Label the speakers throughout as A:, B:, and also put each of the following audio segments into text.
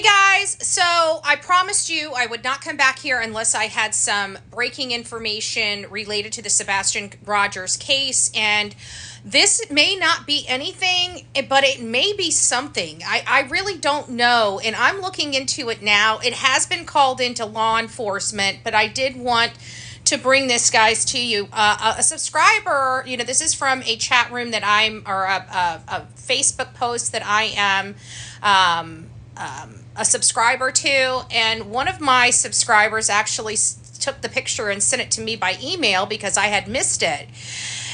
A: Hey guys, so I promised you I would not come back here unless I had some breaking information related to the Sebastian Rogers case, and this may not be anything, but it may be something. I really don't know, and I'm looking into it now. It has been called into law enforcement, but I did want to bring this, guys, to you. A subscriber, this is from a chat room that or a Facebook post that I am a subscriber to, and one of my subscribers actually took the picture and sent it to me by email because I had missed it.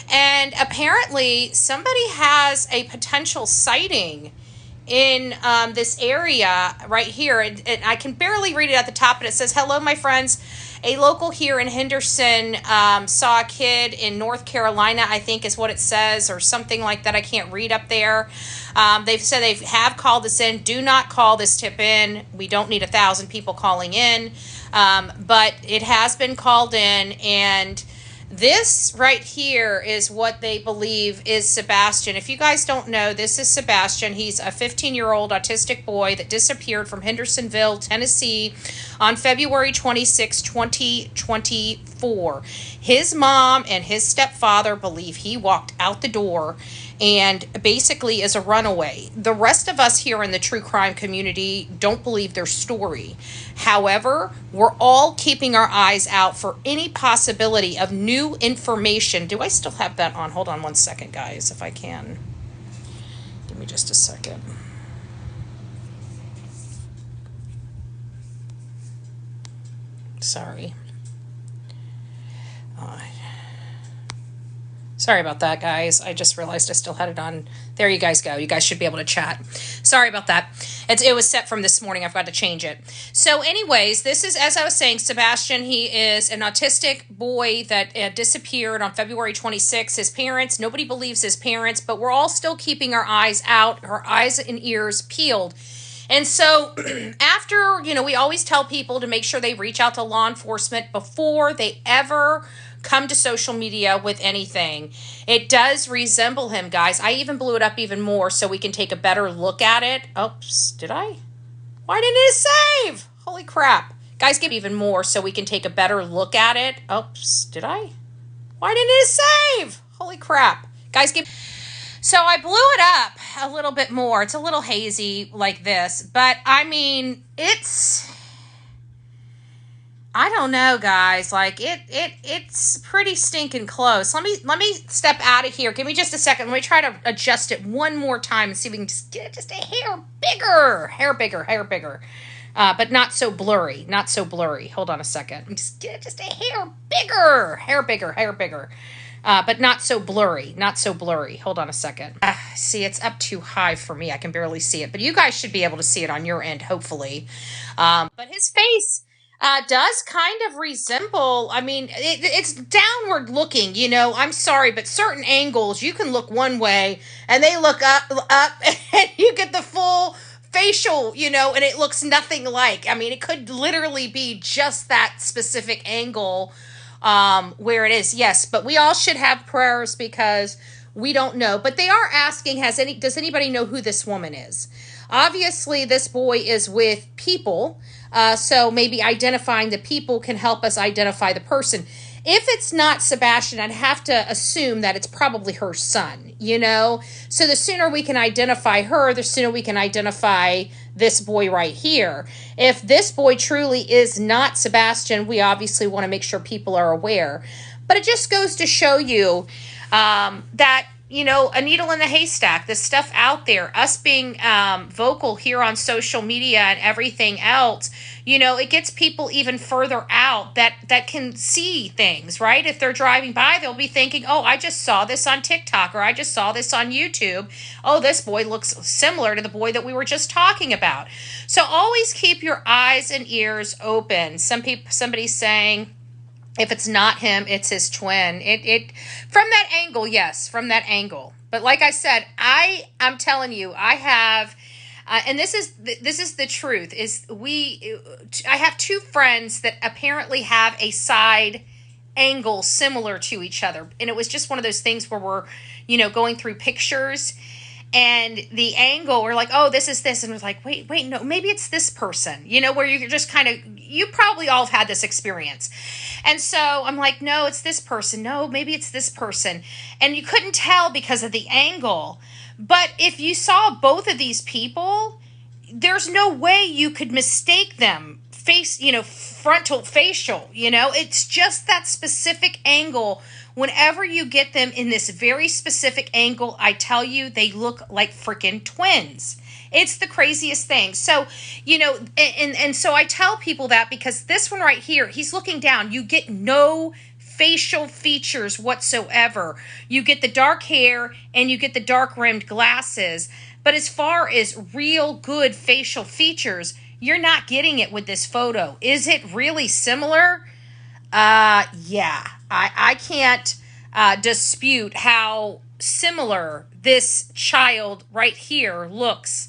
A: And apparently somebody has a potential sighting in this area right here, and I can barely read it at the top, but it says, "Hello, my friends. A local here in Henderson saw a kid in North Carolina," I think is what it says, or something like that. I can't read up there. They've said they have called this in. Do not call this tip in. We don't need 1,000 people calling in. But it has been called in, and this right here is what they believe is Sebastian. If you guys don't know, this is Sebastian. He's a 15-year-old autistic boy that disappeared from Hendersonville, Tennessee on February 26, 2024. His mom and his stepfather believe he walked out the door and basically is a runaway. The rest of us here in the true crime community don't believe their story. However, we're all keeping our eyes out for any possibility of new information. Do I still have that on? Hold on one second, guys, if I can. Give me just a second. Sorry. Sorry about that, guys. I just realized I still had it on. There you guys go. You guys should be able to chat. Sorry about that. It was set from this morning. I forgot to change it. So anyways, this is, as I was saying, Sebastian. He is an autistic boy that disappeared on February 26th. His parents, nobody believes his parents, but we're all still keeping our eyes out, our eyes and ears peeled. And so after, we always tell people to make sure they reach out to law enforcement before they ever come to social media with anything. It does resemble him, guys. I even blew it up even more so we can take a better look at it. Oops, did I? Why didn't it save? Holy crap. Guys, give even more so we can take a better look at it. Oops, did I? Why didn't it save? Holy crap. Guys, give... So I blew it up a little bit more. It's a little hazy like this, but I mean, I don't know, guys. Like it's pretty stinking close. Let me step out of here. Give me just a second. Let me try to adjust it one more time and see if we can just get it just a hair bigger, but not so blurry. Not so blurry. Hold on a second. Just get it just a hair bigger. But not so blurry. Not so blurry. Hold on a second. See, it's up too high for me. I can barely see it, but you guys should be able to see it on your end, hopefully. But his face does kind of resemble, I mean, it's downward looking, I'm sorry, but certain angles, you can look one way and they look up and you get the full facial, and it looks nothing like. I mean, it could literally be just that specific angle where it is. Yes, but we all should have prayers because we don't know. But they are asking, does anybody know who this woman is? Obviously, this boy is with people, so maybe identifying the people can help us identify the person. If it's not Sebastian, I'd have to assume that it's probably her son, So the sooner we can identify her, the sooner we can identify this boy right here. If this boy truly is not Sebastian, we obviously want to make sure people are aware. But it just goes to show you that, a needle in the haystack, this stuff out there, us being vocal here on social media and everything else, it gets people even further out that can see things, right? If they're driving by, they'll be thinking, oh, I just saw this on TikTok, or I just saw this on YouTube. Oh, this boy looks similar to the boy that we were just talking about. So always keep your eyes and ears open. Somebody's saying, if it's not him, it's his twin. It from that angle, yes, from that angle. But like I said, I'm telling you, I have, and this is the truth. I have two friends that apparently have a side angle similar to each other, and it was just one of those things where we're, going through pictures. and the angle, we're like, oh, this is this. And we're like, wait, no, maybe it's this person, where you're just kind of, you probably all have had this experience. And so I'm like, no, it's this person. No, maybe it's this person. And you couldn't tell because of the angle. But if you saw both of these people, there's no way you could mistake them frontal facial, it's just that specific angle. Whenever you get them in this very specific angle, I tell you, they look like freaking twins. It's the craziest thing. So, and so I tell people that because this one right here, he's looking down. You get no facial features whatsoever. You get the dark hair and you get the dark rimmed glasses. But as far as real good facial features, you're not getting it with this photo. Is it really similar? Yeah. I can't dispute how similar this child right here looks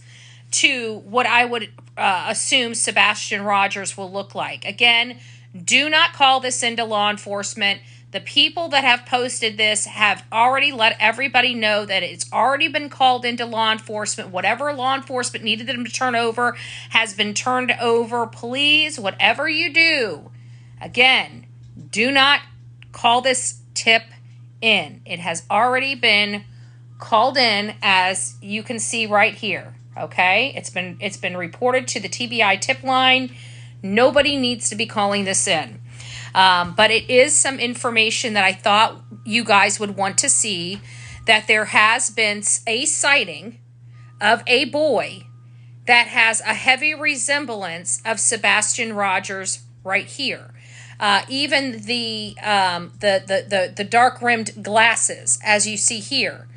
A: to what I would assume Sebastian Rogers will look like. Again, do not call this into law enforcement. The people that have posted this have already let everybody know that it's already been called into law enforcement. Whatever law enforcement needed them to turn over has been turned over. Please, whatever you do, again, do not call this tip in. It has already been called in, as you can see right here. Okay, it's been reported to the TBI tip line. Nobody needs to be calling this in. But it is some information that I thought you guys would want to see, that there has been a sighting of a boy that has a heavy resemblance of Sebastian Rogers right here. Even the dark rimmed glasses, as you see here,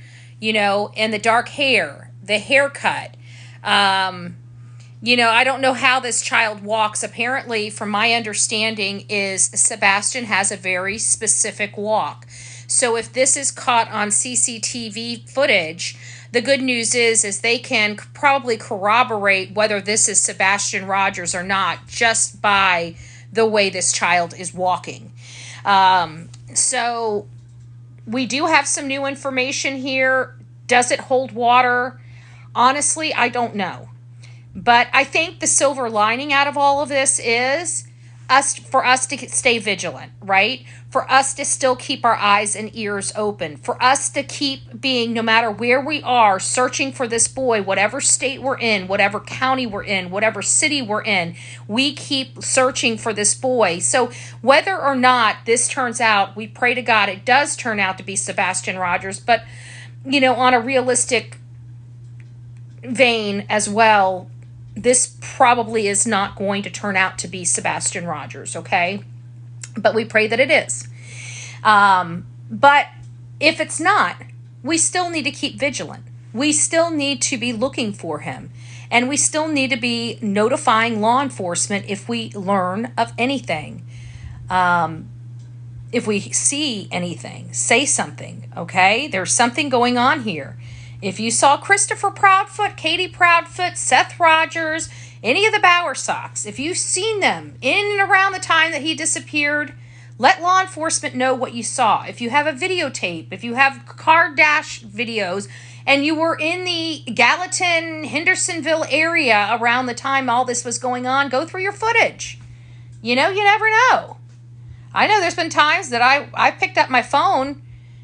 A: and the dark hair, the haircut. I don't know how this child walks. Apparently, from my understanding, is Sebastian has a very specific walk. So if this is caught on CCTV footage, the good news is they can probably corroborate whether this is Sebastian Rogers or not, just by the way this child is walking. So we do have some new information here. Does it hold water? Honestly, I don't know. But I think the silver lining out of all of this is for us to stay vigilant, right? For us to still keep our eyes and ears open. For us to keep being, no matter where we are, searching for this boy, whatever state we're in, whatever county we're in, whatever city we're in, we keep searching for this boy. So whether or not this turns out, we pray to God it does turn out to be Sebastian Rogers, but, on a realistic vein as well, this probably is not going to turn out to be Sebastian Rogers, okay? But we pray that it is. But if it's not, we still need to keep vigilant. We still need to be looking for him. And we still need to be notifying law enforcement if we learn of anything. If we see anything, say something, okay? There's something going on here. If you saw Christopher Proudfoot, Katie Proudfoot, Seth Rogers, any of the Bowersox, if you've seen them in and around the time that he disappeared, let law enforcement know what you saw. If you have a videotape, if you have car dash videos, and you were in the Gallatin, Hendersonville area around the time all this was going on, go through your footage. You never know. I know there's been times that I picked up my phone.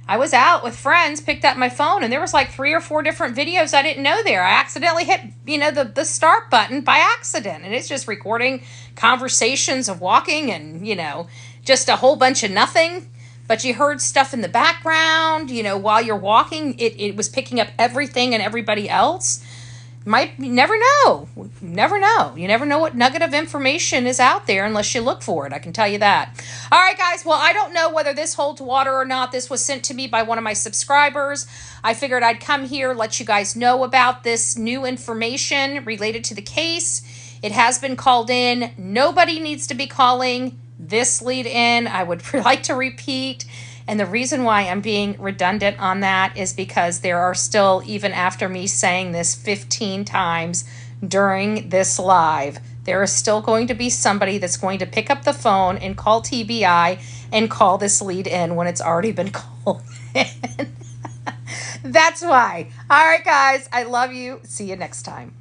A: I was out with friends, picked up my phone, and there was like 3 or 4 different videos I didn't know there. I accidentally hit, the start button by accident, and it's just recording conversations of walking and, just a whole bunch of nothing. But you heard stuff in the background, while you're walking. It was picking up everything and everybody else. You never know. You never know what nugget of information is out there unless you look for it. I can tell you that. All right, guys. Well, I don't know whether this holds water or not. This was sent to me by one of my subscribers. I figured I'd come here, let you guys know about this new information related to the case. It has been called in. Nobody needs to be calling this lead in. I would like to repeat. And the reason why I'm being redundant on that is because there are still, even after me saying this 15 times during this live, there is still going to be somebody that's going to pick up the phone and call TBI and call this lead in when it's already been called in. That's why. All right, guys. I love you. See you next time.